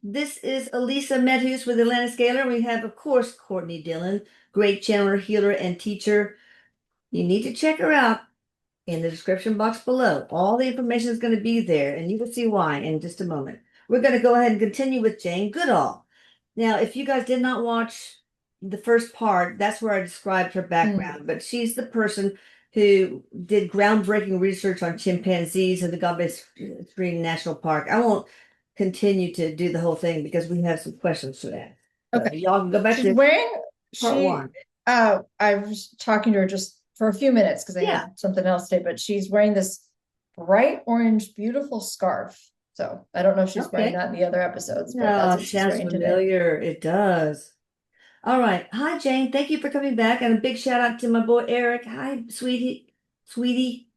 This is Elisa Medhus with Atlantic Scalar. We have, of course, Courtney Dillon, great channeler, healer, and teacher. You need to check her out in the description box below. All the information is going to be there, and you will see why in just a moment. We're going to go ahead and continue with Jane Goodall. Now, if you guys did not watch the first part, that's where I described her background, but she's the person who did groundbreaking research on chimpanzees in the Gombe Green National Park. I won't continue to do the whole thing because we have some questions for that. Okay. Y'all can go back She's to wearing, part one. I was talking to her just for a few minutes because I Yeah. had something else to say, but she's wearing this bright orange, beautiful scarf. So I don't know if she's wearing Okay. that in the other episodes, but No, that's what she's sounds wearing today. familiar. It does. All right. Hi, Jane. Thank you for coming back. And a big shout out to my boy Erik. Hi, sweetie. Sweetie.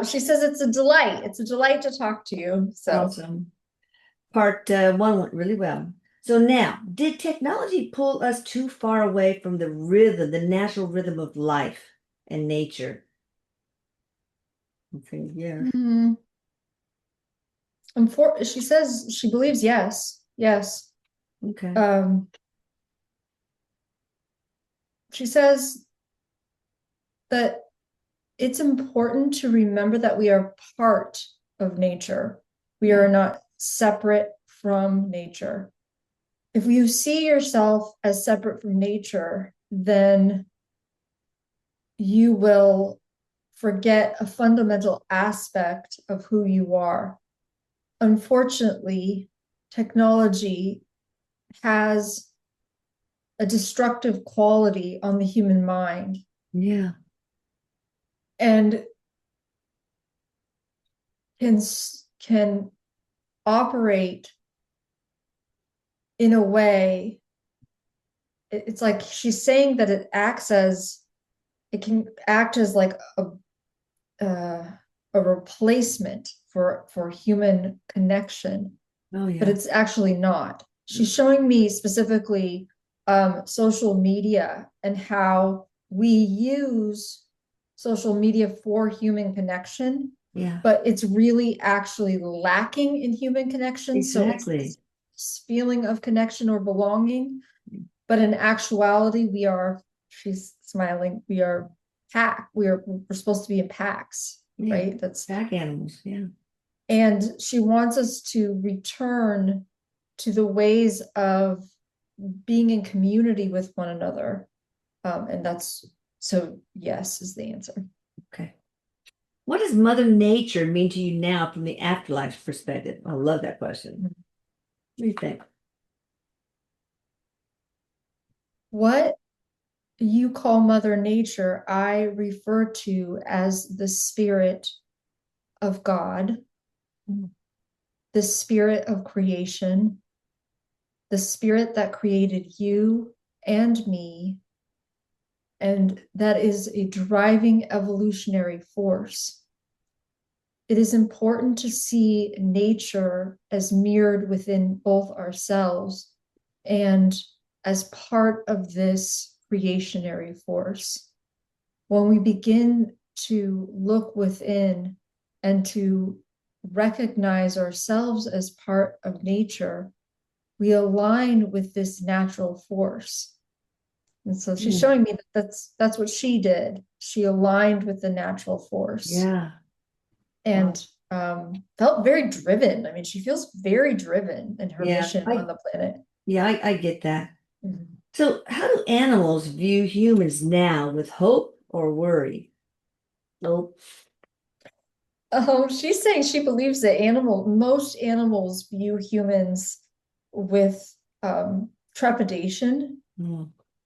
She says it's a delight. It's a delight to talk to you. So Awesome. Part one went really well. So now, did technology pull us too far away from the rhythm, the natural rhythm of life and nature? Okay, yeah. she says she believes yes. Yes. Okay. She says that it's important to remember that we are part of nature. We are not separate from nature. If you see yourself as separate from nature, then you will forget a fundamental aspect of who you are. Unfortunately, technology has a destructive quality on the human mind. Yeah. And can operate in a way, it's like she's saying that it can act as like a replacement for human connection. Oh, But yeah. it's actually not. She's showing me specifically social media and how we use social media for human connection, Yeah. but it's really actually lacking in human connection. So it's Exactly. this feeling of connection or belonging, but in actuality, she's smiling, we're supposed to be in packs, Yeah. right? That's Pack animals. Yeah. And she wants us to return to the ways of being in community with one another. And that's so yes is the answer. Okay. What does Mother Nature mean to you now from the afterlife perspective? I love that question. What do you think? What you call Mother Nature, I refer to as the spirit of God, the spirit of creation, the spirit that created you and me, and that is a driving evolutionary force. It is important to see nature as mirrored within both ourselves and as part of this creationary force. When we begin to look within and to recognize ourselves as part of nature, we align with this natural force. And so she's showing me that that's what she did. She aligned with the natural force. Yeah. And felt very driven. I mean, she feels very driven in her mission on the planet. Yeah, I get that. So, how do animals view humans now, with hope or worry? Hope. She's saying she believes that most animals view humans with trepidation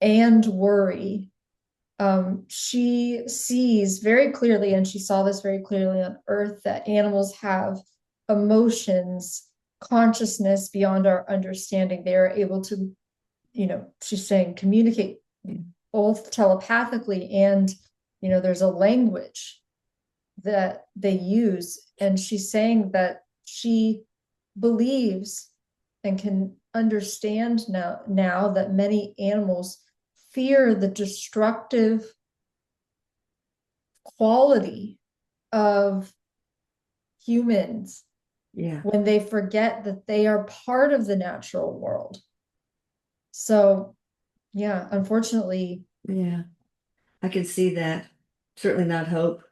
and worry. She sees very clearly, and she saw this very clearly on Earth, that animals have emotions, consciousness beyond our understanding. They are able to, she's saying, communicate both telepathically and, there's a language that they use. And she's saying that she believes and can understand now that many animals fear the destructive quality of humans Yeah. when they forget that they are part of the natural world. So, yeah, unfortunately, Yeah. I can see that. Certainly not hope.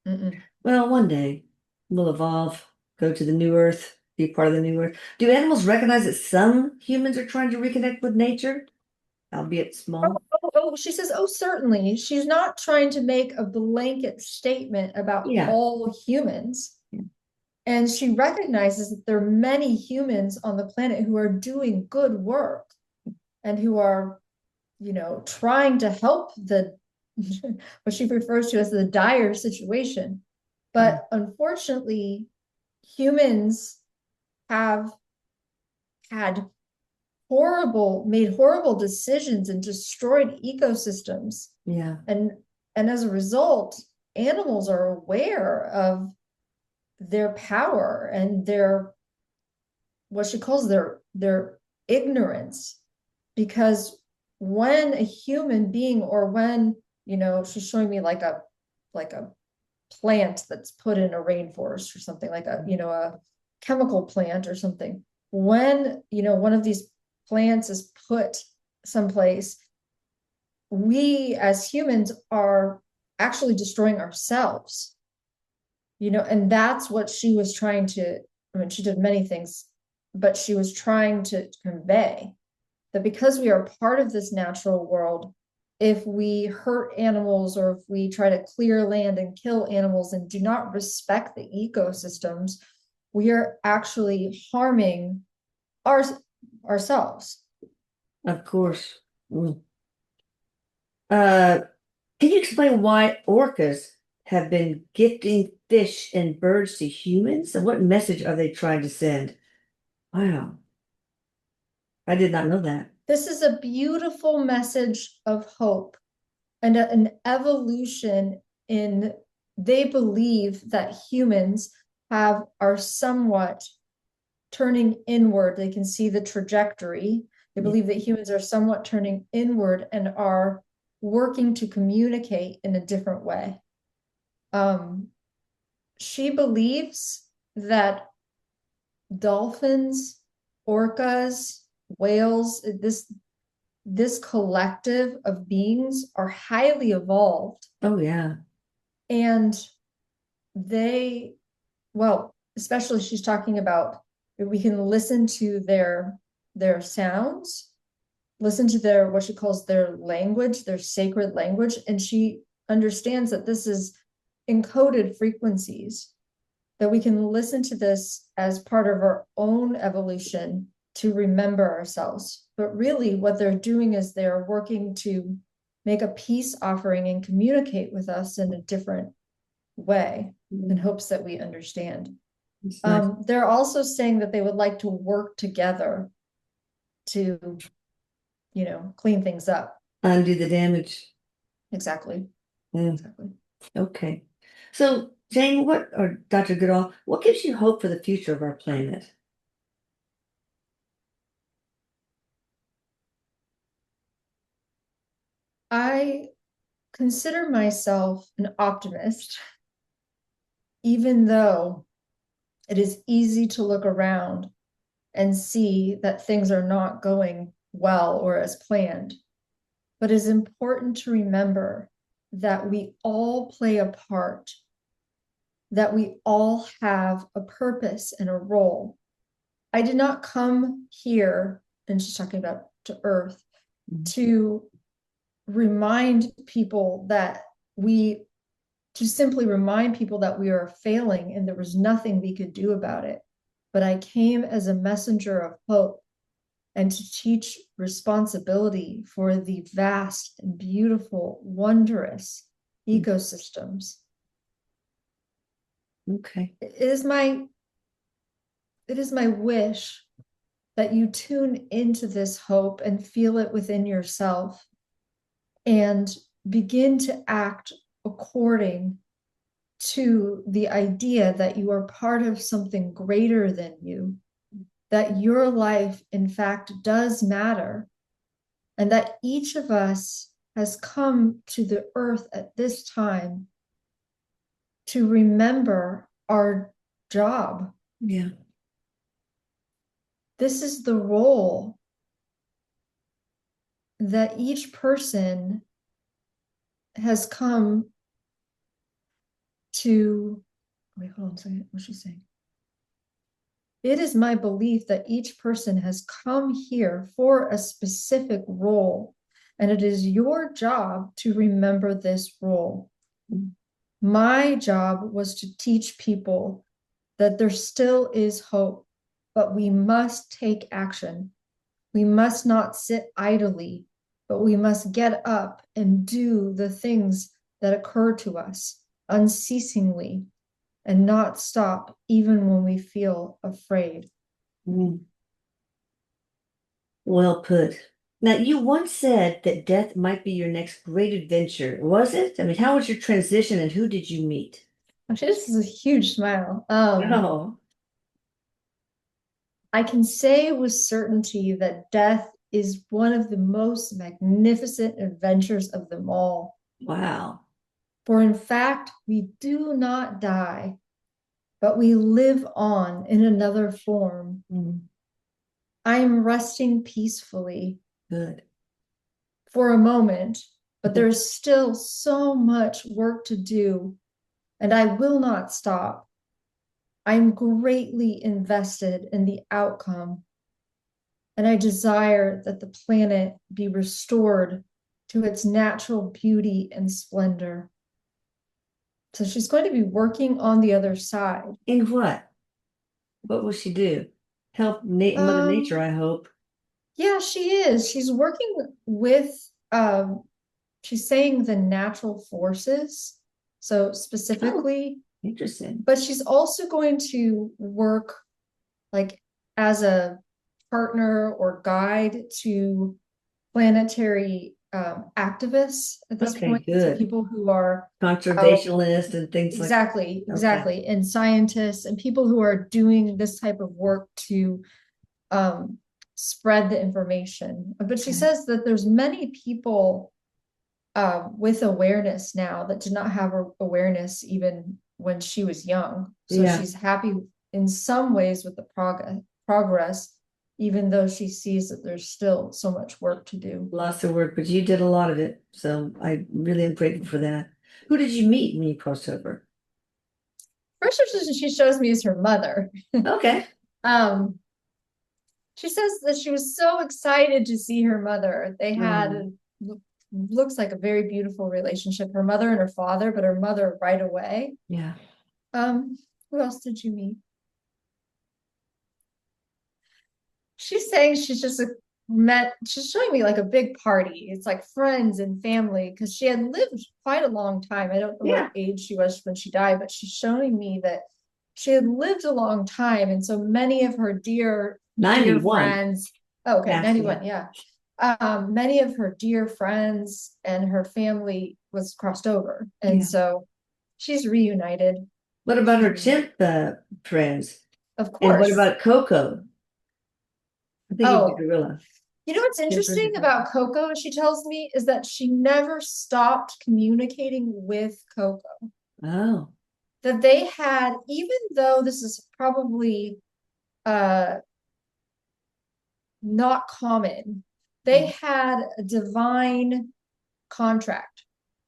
mm-mm. Well, one day we'll evolve, go to the new earth, be part of the new earth. Do animals recognize that some humans are trying to reconnect with nature, albeit Oh, small? she says, oh, certainly. She's not trying to make a blanket statement about Yeah. all humans. And she recognizes that there are many humans on the planet who are doing good work and who are, trying to help the what she refers to as the dire situation. Yeah. But unfortunately, humans have had made horrible decisions and destroyed ecosystems. Yeah. And as a result, animals are aware of their power and their what she calls their ignorance, because when a human being, or when, she's showing me like a plant that's put in a rainforest or something, like a chemical plant or something, when one of these plants is put someplace, we as humans are actually destroying ourselves, and that's what she was trying to, I mean, she did many things, but she was trying to convey that because we are part of this natural world, if we hurt animals or if we try to clear land and kill animals and do not respect the ecosystems, we are actually harming our, ourselves. Of course. Mm. Uh, can you explain why orcas have been gifting fish and birds to humans? And what message are they trying to send? Wow, I did not know that. This is a beautiful message of hope and an evolution in, they believe that humans are somewhat turning inward. They can see the trajectory. They Yeah. believe that humans are somewhat turning inward and are working to communicate in a different way. Um, she believes that dolphins, orcas, whales, this collective of beings are highly evolved, Oh, yeah. and they, well, especially she's talking about, we can listen to their sounds, listen to their, what she calls their language, their sacred language, and she understands that this is encoded frequencies, that we can listen to this as part of our own evolution to remember ourselves. But really, what they're doing is they're working to make a peace offering and communicate with us in a different way, in Mm, hopes that we understand. it's nice. They're also saying that they would like to work together to, clean things up. Undo the damage. Exactly. Mm, Exactly. okay. So, Jane, or Dr. Goodall, what gives you hope for the future of our planet? I consider myself an optimist, even though it is easy to look around and see that things are not going well or as planned. But it's important to remember that we all play a part, that we all have a purpose and a role. I did not come here, and she's talking about to Earth, Mm. to remind people that we, to simply remind people that we are failing and there was nothing we could do about it. But I came as a messenger of hope and to teach responsibility for the vast and beautiful, wondrous ecosystems. Okay. It is my wish that you tune into this hope and feel it within yourself and begin to act according to the idea that you are part of something greater than you, that your life, in fact, does matter, and that each of us has come to the earth at this time to remember our job, Yeah. this is the role that each person has come to. Wait, hold on a second. What's she saying? It is my belief that each person has come here for a specific role, and it is your job to remember this role. My job was to teach people that there still is hope, but we must take action. We must not sit idly, but we must get up and do the things that occur to us unceasingly and not stop even when we feel afraid. Mm. Well put. Now, you once said that death might be your next great adventure. Was it? I mean, how was your transition and who did you meet? Actually, this is a huge smile. Oh, I can say with certainty that death is one of the most magnificent adventures of them all. wow. For in fact, we do not die, but we live on in another form. Mm, I am resting peacefully good. for a moment, but there's still so much work to do, and I will not stop. I'm greatly invested in the outcome, and I desire that the planet be restored to its natural beauty and splendor. So she's going to be working on the other side. In what? What will she do? Help Mother Nature, Um, I hope. yeah, she is. She's working with she's saying the natural forces. So Oh, specifically, interesting. but she's also going to work like as a partner or guide to planetary activists at this Okay, point. So good. people who are out. Conservationist and things like Exactly, okay. exactly. And scientists and people who are doing this type of work to um, spread the information. But she Okay. says that there's many people with awareness now that did not have awareness even when she was young. So Yeah, she's happy in some ways with the progress, even though she sees that there's still so much work to do. lots of work, but you did a lot of it. So I really am grateful for that. Who did you meet when you crossed over? First person she shows me is her mother. Okay. um, she says that she was so excited to see her mother. They had Oh, looks like a very beautiful relationship. Her mother and her father, but her mother right away. yeah. Um, who else did you meet? She's saying she's just met, she's showing me like a big party. It's like friends and family because she had lived quite a long time. I don't know what Yeah. age she was when she died, but she's showing me that she had lived a long time. And so many of her dear 91. friends, oh, okay, Yes, yeah. 91, yeah. Many of her dear friends and her family was crossed over. And Yeah. so she's reunited. What about She's her reunited. chimp friends? Of And what course. about Coco? I think he's a Oh, gorilla. you know what's Chimp friends interesting with Coco. about Coco, she tells me, is that she never stopped communicating with Coco. Oh, That they had, even though this is probably uh not common, they had a divine contract.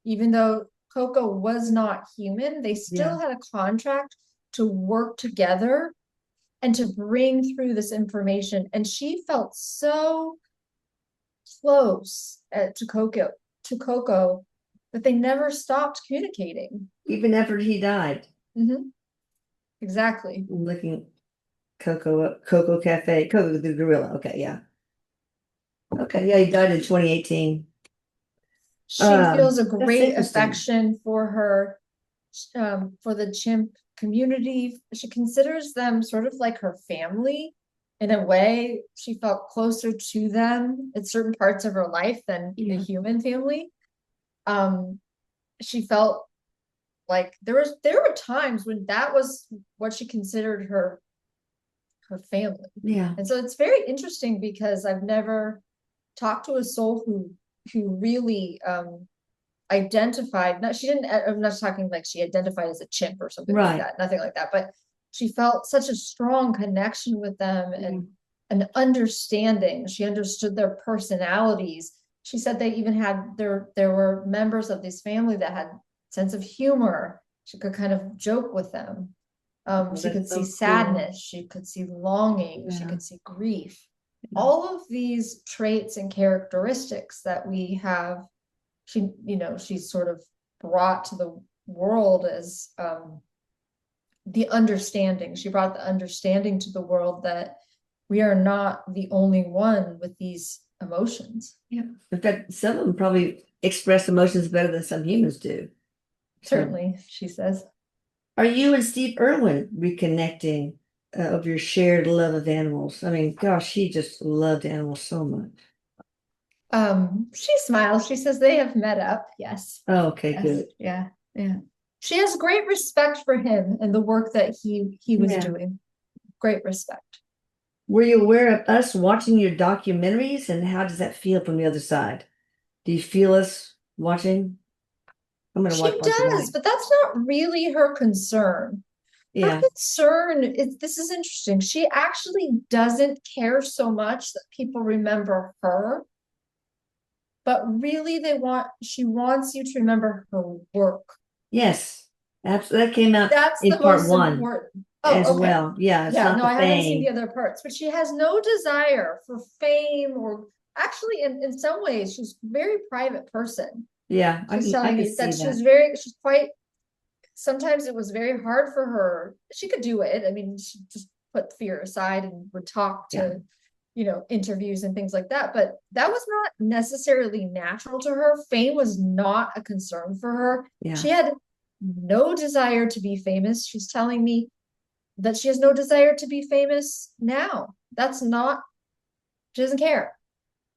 Even though Coco was not human, they yeah. still had a contract to work together and to bring through this information. And she felt so close to Coco that they never stopped communicating. Even after he died. Mm-hmm. Exactly. I'm looking Coco up, Coco Cafe, Coco the gorilla. Okay, yeah. Okay, yeah, he died in 2018. She feels a That's great interesting. affection for the chimp community. She considers them sort of like her family. In a way, she felt closer to them in certain parts of her life than a Yeah. human family. Um, she felt like there were times when that was what she considered her family. Yeah. And so it's very interesting because I've never talked to a soul who really identified, not she didn't, I'm not talking like she identified as a chimp or something like Right. that, nothing like that, but she felt such a strong connection with them Yeah. an understanding. She understood their personalities. She said they even had there were members of this family that had sense of humor. She could kind of joke with them. Well, She could that's see so cool. sadness. She could see longing. She Yeah. could see grief. Yeah. All of these traits and characteristics that we have, she's sort of brought to the world as the understanding. She brought the understanding to the world that we are not the only one with these emotions. Yeah. In fact, some of them probably express emotions better than some humans do. So, Certainly, she says. are you and Steve Irwin reconnecting of your shared love of animals? I mean, gosh, he just loved animals so much. She smiles. She says they have met up. Yes. Oh, okay, Yes. good. Yeah. Yeah. She has great respect for him and the work that he was Yeah. doing. Great respect. Were you aware of us watching your documentaries, and how does that feel from the other side? Do you feel us watching? I'm gonna She watch one does, tonight. but that's not really her concern. Her Yeah. concern is, this is interesting. She actually doesn't care so much that people remember her, but really she wants you to remember her work. Yes. Absolutely. That came out That's in the part most one important. as Oh, okay. well. Yeah, it's Yeah, not no, the I haven't seen the fame. other parts, but she has no desire for fame, or actually in some ways she's a very private person. Yeah, She's I telling can me that see that. she's quite, sometimes it was very hard for her. She could do it. I mean, she just put fear aside and would talk Yeah. to, interviews and things like that. But that was not necessarily natural to her. Fame was not a concern for her. Yeah. She had no desire to be famous. She's telling me that she has no desire to be famous now. That's not, she doesn't care.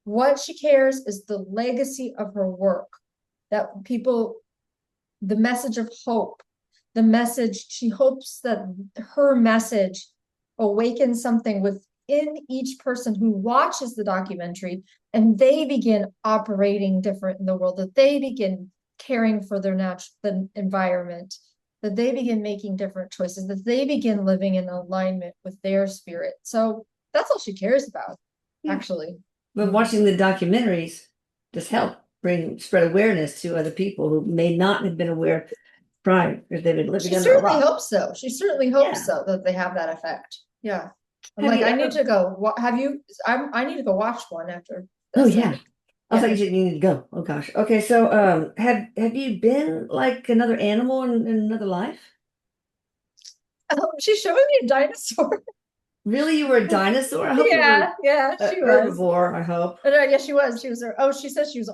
What she cares is the legacy of her work, that people, the message of hope, the message, she hopes that her message awakens something within each person who watches the documentary, and they begin operating different in the world, that they begin caring for the environment, that they begin making different choices, that they begin living in alignment with their spirit. So that's all she cares about, actually. But watching the documentaries just help spread awareness to other people who may not have been aware prior if they've been living She under a certainly rock. hopes so. She certainly hopes so, that they have that effect. Yeah. I'm Have like, you I ever? need to go. Have you? I need to go watch one after Oh this. yeah. I thought Yeah. you said you needed to go. Oh gosh. Okay, so have you been like another animal in another life? She's showing me a dinosaur. Really, you were a dinosaur? I hope you were Yeah, an she was. herbivore, I hope. But yeah, she was. She was. Oh, she says she's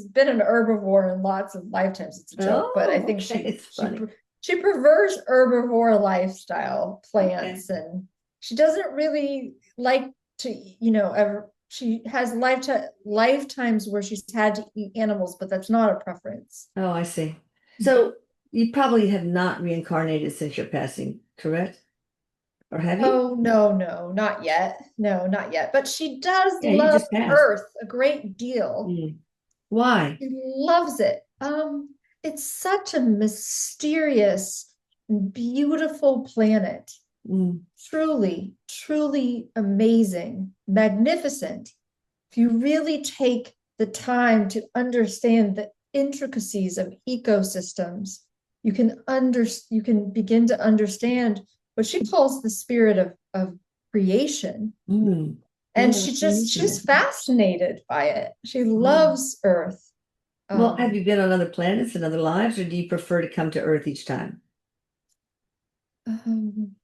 been an herbivore in lots of lifetimes. It's a joke, but I Oh, think okay. It's funny. she prefers herbivore lifestyle plants, Okay. and she doesn't really like to, ever. She has lifetimes where she's had to eat animals, but that's not a preference. Oh, I see. So you probably have not reincarnated since your passing, correct? Or have you? Oh, no, no, not yet. No, not yet. But she does Yeah, you love just passed. Earth a great deal. Mm. Why? She loves it. It's such a mysterious, beautiful planet. Mm. Truly, truly amazing, magnificent. If you really take the time to understand the intricacies of ecosystems, you can begin to understand what she calls the spirit of creation. Mm. And Yeah, creation. she's fascinated by it. She Wow. loves Earth. Well, have you been on other planets and other lives, or do you prefer to come to Earth each time? Um,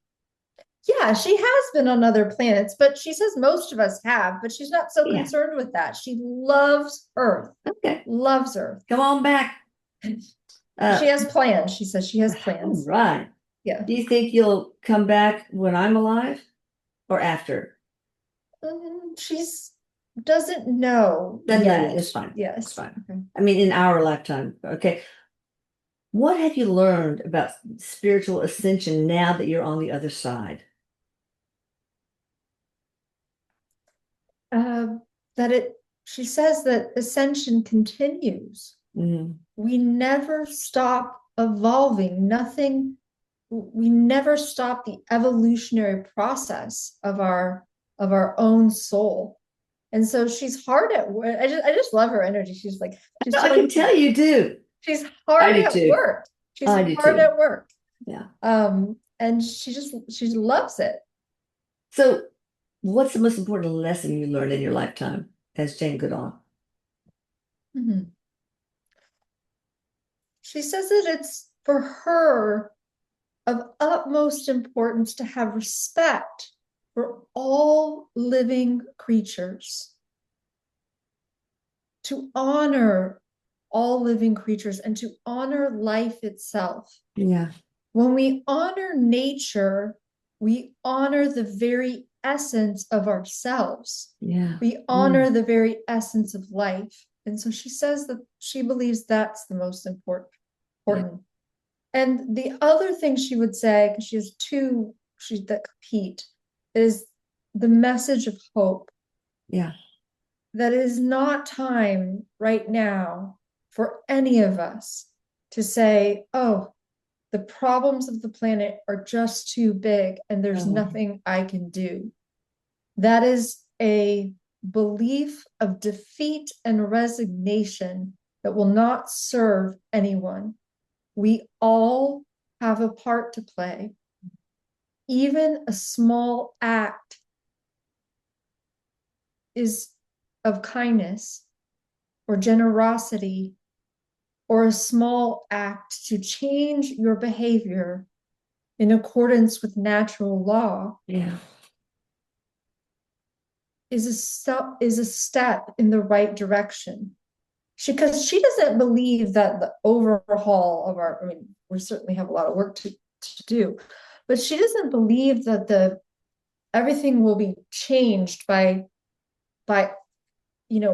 yeah, she has been on other planets, but she says most of us have, but she's not so Yeah. concerned with that. She loves Earth, Okay. loves Earth. Come on back. She has plans. She says she has All plans. right. Yeah. Do you think you'll come back when I'm alive or after? She's doesn't know Doesn't know yet. yet. It's fine. Yes. It's fine. Okay. I mean, in our lifetime. Okay. What have you learned about spiritual ascension now that you're on the other side? Uh, that it, she says that ascension continues. Mm. We never stop evolving. We never stop the evolutionary process of our of our own soul. And so she's hard at work. I just love her energy. She's like, she's I can telling tell you do. she's I hard do at too. work. She's I do hard too. at work. Yeah. And she loves it. So, what's the most important lesson you learned in your lifetime as Jane Goodall? Mhm. She says that it's for her of utmost importance to have respect for all living creatures, to honor all living creatures, and to honor life itself. Yeah. When we honor nature, we honor the very essence of ourselves. Yeah. We honor the very essence of life. And so she says that she believes that's the most important. And the other thing she would say, because she has two that compete, is the message of hope. Yeah. That it is not time right now for any of us to say, oh, the problems of the planet are just too big and there's nothing I can do. That is a belief of defeat and resignation that will not serve anyone. We all have a part to play. Even a small act is of kindness or generosity, or a small act to change your behavior in accordance with natural law, Yeah. is a step in the right direction. Because she doesn't believe that the overhaul of our, I mean, we certainly have a lot of work to do, but she doesn't believe that everything will be changed by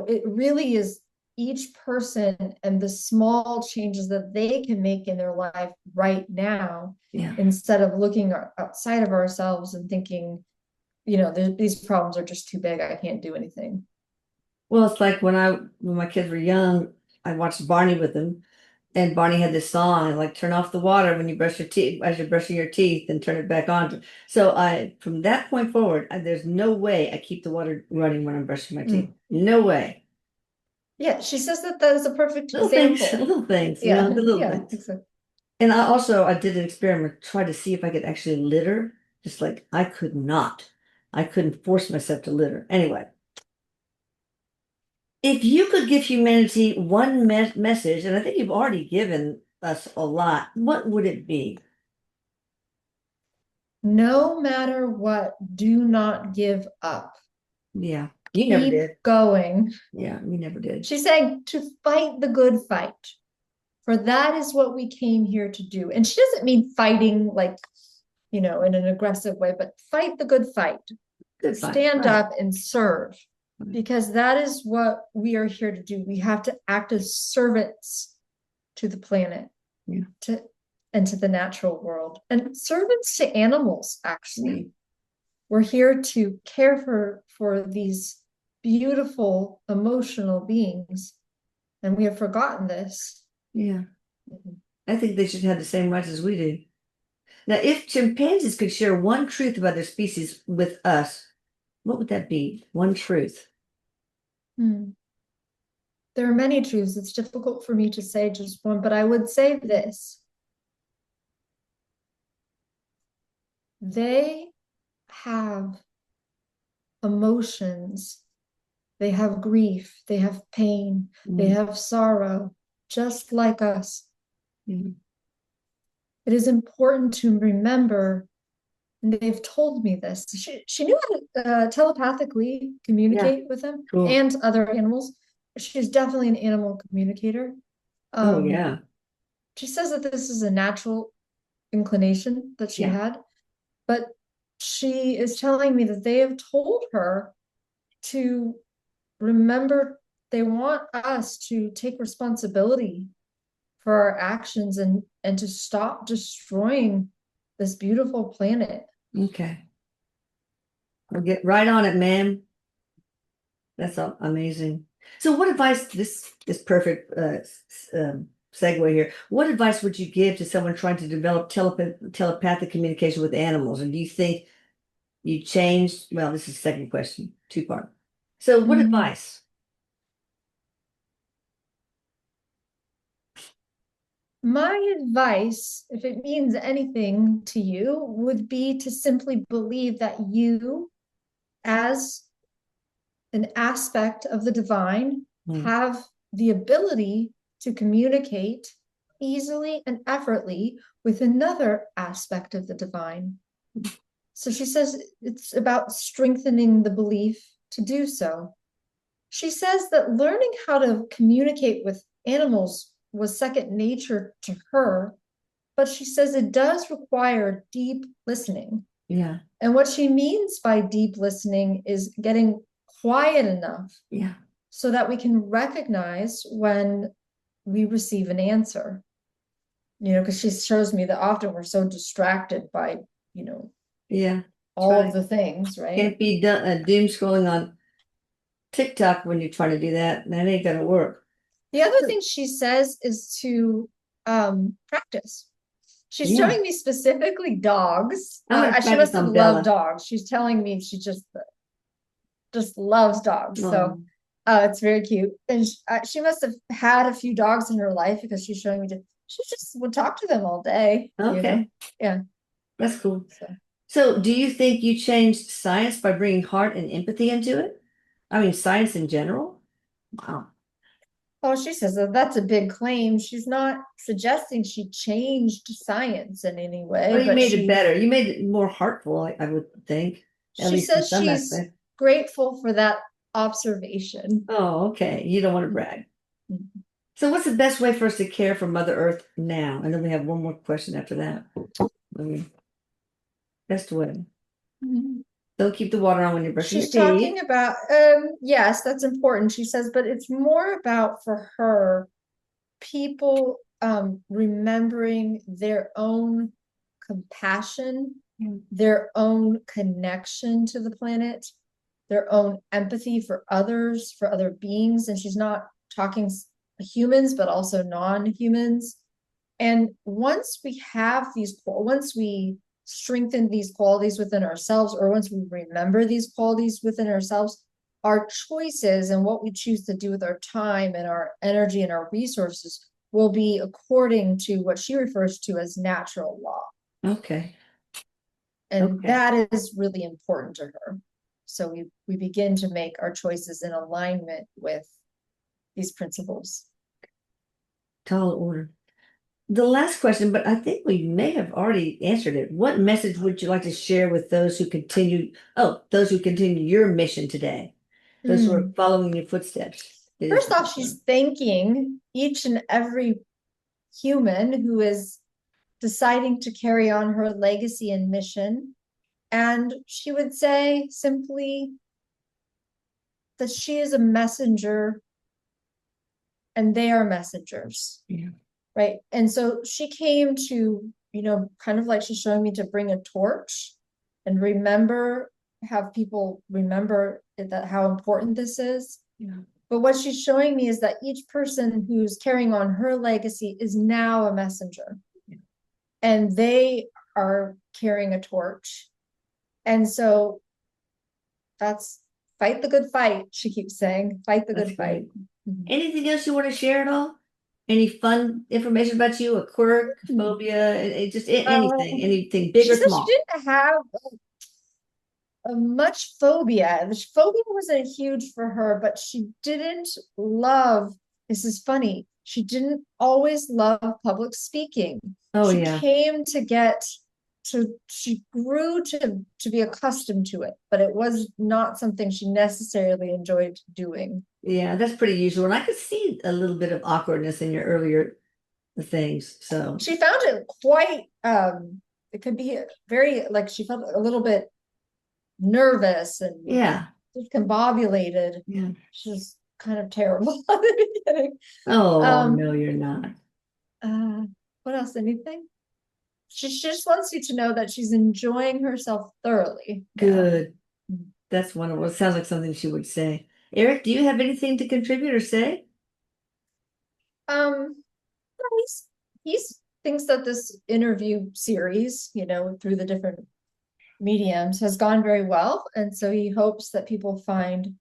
it really is each person and the small changes that they can make in their life right now, Yeah. instead of looking outside of ourselves and thinking, these problems are just too big, I can't do anything. Well, it's like when my kids were young, I watched Barney with them, and Barney had this song like "Turn off the water when you brush your teeth as you're brushing your teeth, and turn it back on." So from that point forward, there's no way I keep the water running when I'm brushing my teeth. No way. Yeah, she says that is a perfect Little things, example. little things, Yeah, the little yeah, things. exactly. And I did an experiment, tried to see if I could actually litter. Just like I could not. I couldn't force myself to litter. Anyway, if you could give humanity one message, and I think you've already given us a lot, what would it be? No matter what, do not give up. Yeah, you never Keep did. going. Yeah, you never did. She's saying to fight the good fight, for that is what we came here to do. And she doesn't mean fighting like, in an aggressive way, but fight the good fight. Good fight. Stand Right. up and serve, because that is what we are here to do. We have to act as servants to the planet, Yeah. and to the natural world, and servants to animals, actually. Yeah. We're here to care for these beautiful emotional beings, and we have forgotten this. Yeah. I think they should have the same rights as we do. Now, if chimpanzees could share one truth about their species with us, what would that be? One truth. Hmm. There are many truths. It's difficult for me to say just one, but I would say this. They have emotions, they have grief, they have pain, they have sorrow, just like us. Mm. It is important to remember, and they've told me this. She knew how to telepathically communicate with them Cool. and other animals. She's definitely an animal communicator. Oh, yeah. She says that this is a natural inclination that she had, but she is telling me that they have told her to remember, they want us to take responsibility for our actions, and to stop destroying this beautiful planet. Okay. I'll get right on it, ma'am. That's amazing. So what advice, this is perfect segue here. What advice would you give to someone trying to develop telepathic communication with animals? And do you think you changed, well, this is the second question, two-part. So what Mhm. advice? My advice, if it means anything to you, would be to simply believe that you, as an aspect of the divine, Hmm. have the ability to communicate easily and effortlessly with another aspect of the divine. So she says it's about strengthening the belief to do so. She says that learning how to communicate with animals was second nature to her, but she says it does require deep listening. Yeah, And what she means by deep listening is getting quiet enough yeah, so that we can recognize when we receive an answer. Because she shows me that often we're so distracted by, you know, yeah. That's all of right. the things, right? Can't be done, doom scrolling on TikTok when you're trying to do that. That ain't gonna work. The other thing she says is to practice. She's Yeah, showing me specifically dogs. I'm gonna She practice must have on loved Bella. dogs. She's telling me she just loves dogs. Oh, So it's very cute. And she must have had a few dogs in her life because she's showing me she just would talk to them all day. okay, Yeah. that's cool. So, So, do you think you changed science by bringing heart and empathy into it? I mean, science in general? Wow. oh, she says that that's a big claim. She's not suggesting she changed science in any way, Well, you but made it better. You made it more heartful, I would think, at she least in says some she's aspect. grateful for that observation. Oh, okay. You don't want to brag. So, what's the best way for us to care for Mother Earth now? And then we have one more question after that. Best way. Mhm. Don't keep the water on when you're brushing your She's talking teeth. about, yes, that's important, she says, but it's more about for her people remembering their own compassion, their own connection to the planet, their own empathy for others, for other beings. And she's not talking humans, but also non-humans. And once we strengthen these qualities within ourselves, or once we remember these qualities within ourselves, our choices and what we choose to do with our time and our energy and our resources will be according to what she refers to as natural law. Okay. And Okay. that is really important to her. So we begin to make our choices in alignment with these principles. Tall order. The last question, but I think we may have already answered it. What message would you like to share with those who continue your mission today? Those who are Mm. following your footsteps. It is First the off, concern. she's thanking each and every human who is deciding to carry on her legacy and mission. And she would say simply that she is a messenger and they are messengers. Yeah. Right. And so she came to, kind of like she's showing me to bring a torch and have people remember that how important this is. Yeah. But what she's showing me is that each person who's carrying on her legacy is now a messenger. Yeah. And they are carrying a torch. And so that's fight the good fight, she keeps saying. Fight the That's good fight. great. Mhm. Anything else you want to share at all? Any fun information about you? A quirk, phobia, just anything, Um, anything big she or said she small? didn't have much phobia. The phobia wasn't huge for her, but she didn't love, this is funny, she didn't always love public speaking. Oh She yeah. came to get she grew to be accustomed to it, but it was not something she necessarily enjoyed doing. Yeah, that's pretty usual. And I could see a little bit of awkwardness in your earlier things. So She found it quite it could be very like she felt a little bit nervous and yeah. discombobulated. Yeah. She's kind of terrible at the beginning. Oh Um, no, you're not. uh, what else? Anything? She just wants you to know that she's enjoying herself thoroughly now. Good. That's wonderful. It sounds like something she would say. Eric, do you have anything to contribute or say? Um, he's thinks that this interview series, through the different mediums has gone very well. And so he hopes that people find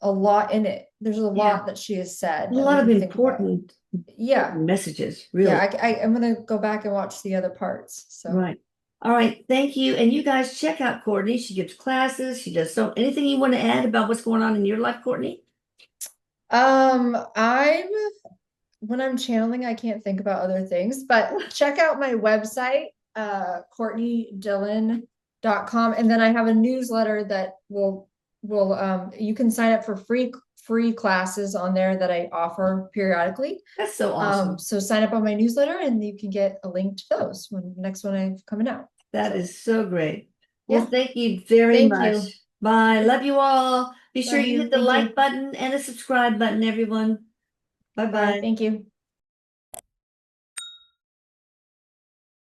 a lot in it. There's a lot that she has said A that lot we of can think about. important Yeah. messages, really. Yeah, I'm gonna go back and watch the other parts. So Right. All right. Thank you. And you guys check out Courtney. She gives classes. She does so. Anything you want to add about what's going on in your life, Courtney? I'm when I'm channeling, I can't think about other things, but check out my website, CourtneyDillon.com. And then I have a newsletter that will you can sign up for free classes on there that I offer periodically. That's so awesome. So sign up on my newsletter and you can get a link to those when next one I'm coming out. That So, is so great. Well, yeah. thank you very Thank much. you. Bye. Love you all. Be sure Love you you. hit the Thank like you. button and the subscribe button, everyone. Bye-bye. Thank you.